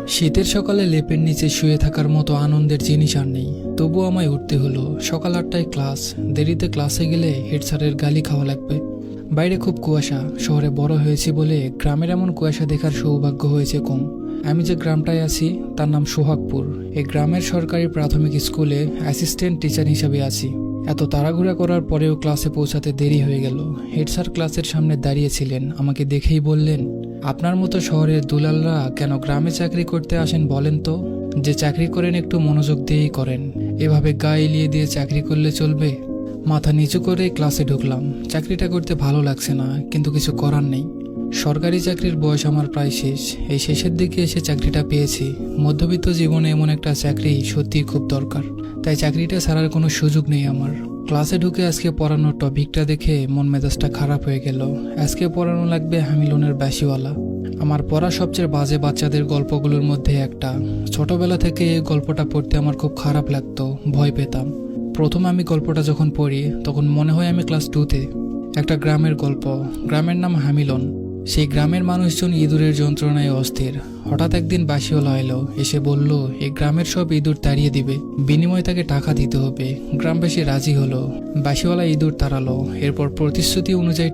শীতের সকালে লেপের নিচে শুয়ে থাকার মতো আনন্দের জিনিস আর নেই। তবুও আমায় উঠতে হলো। সকাল 8টায় ক্লাস। দেরিতে ক্লাসে গেলে হেড স্যারের গালি খাওয়া লাগবে। বাইরে খুব কুয়াশা। শহরে বড় হয়েছি বলে গ্রামের এমন কুয়াশা দেখার সৌভাগ্য হয়েছে কম। আমি যে গ্রামটায় আছি তার নাম সোহাগপুর। এই গ্রামের সরকারি প্রাথমিক স্কুলে অ্যাসিস্ট্যান্ট টিচার হিসাবে আছি। এত তাড়াহুড়া করার পরেও ক্লাসে পৌঁছাতে দেরি হয়ে গেল। হেড স্যার ক্লাসের সামনে দাঁড়িয়েছিলেন। আমাকে দেখেই বললেন, আপনার মতো শহরের দুলালরা কেন গ্রামে চাকরি করতে আসেন বলেন তো? যে চাকরি করেন একটু মনোযোগ দিয়েই করেন। এভাবে গা এলিয়ে দিয়ে চাকরি করলে চলবে? মাথা নিচু করে ক্লাসে ঢুকলাম। চাকরিটা করতে ভালো লাগছে না, কিন্তু কিছু করার নেই। সরকারি চাকরির বয়স আমার প্রায় শেষ। এই শেষের দিকে এসে চাকরিটা পেয়েছি। মধ্যবিত্ত জীবনে এমন একটা চাকরি সত্যিই খুব দরকার। তাই চাকরিটা ছাড়ার কোনো সুযোগ নেই আমার। ক্লাসে ঢুকে আজকে পড়ানোর টপিকটা দেখে মন মেজাজটা খারাপ হয়ে গেল। আজকে পড়ানো লাগবে হ্যামিলনের বাঁশিওয়ালা। আমার পড়া সবচেয়ে বাজে বাচ্চাদের গল্পগুলোর মধ্যে একটা। ছোটবেলা থেকে এই গল্পটা পড়তে আমার খুব খারাপ লাগতো, ভয় পেতাম। প্রথম আমি গল্পটা যখন পড়ি তখন মনে হয় আমি ক্লাস 2তে। একটা গ্রামের গল্প। গ্রামের নাম হ্যামিলন। সেই গ্রামের মানুষজন ইঁদুরের যন্ত্রণায় অস্থির। হঠাৎ একদিন বাঁশিওয়ালা এলো, এসে বলল এই গ্রামের সব ইঁদুর তাড়িয়ে দিবে, বিনিময়ে তাকে টাকা দিতে হবে। গ্রামবাসী রাজি হলো। বাঁশিওয়ালা ইঁদুর তাড়ালো। এরপর প্রতিশ্রুতি অনুযায়ী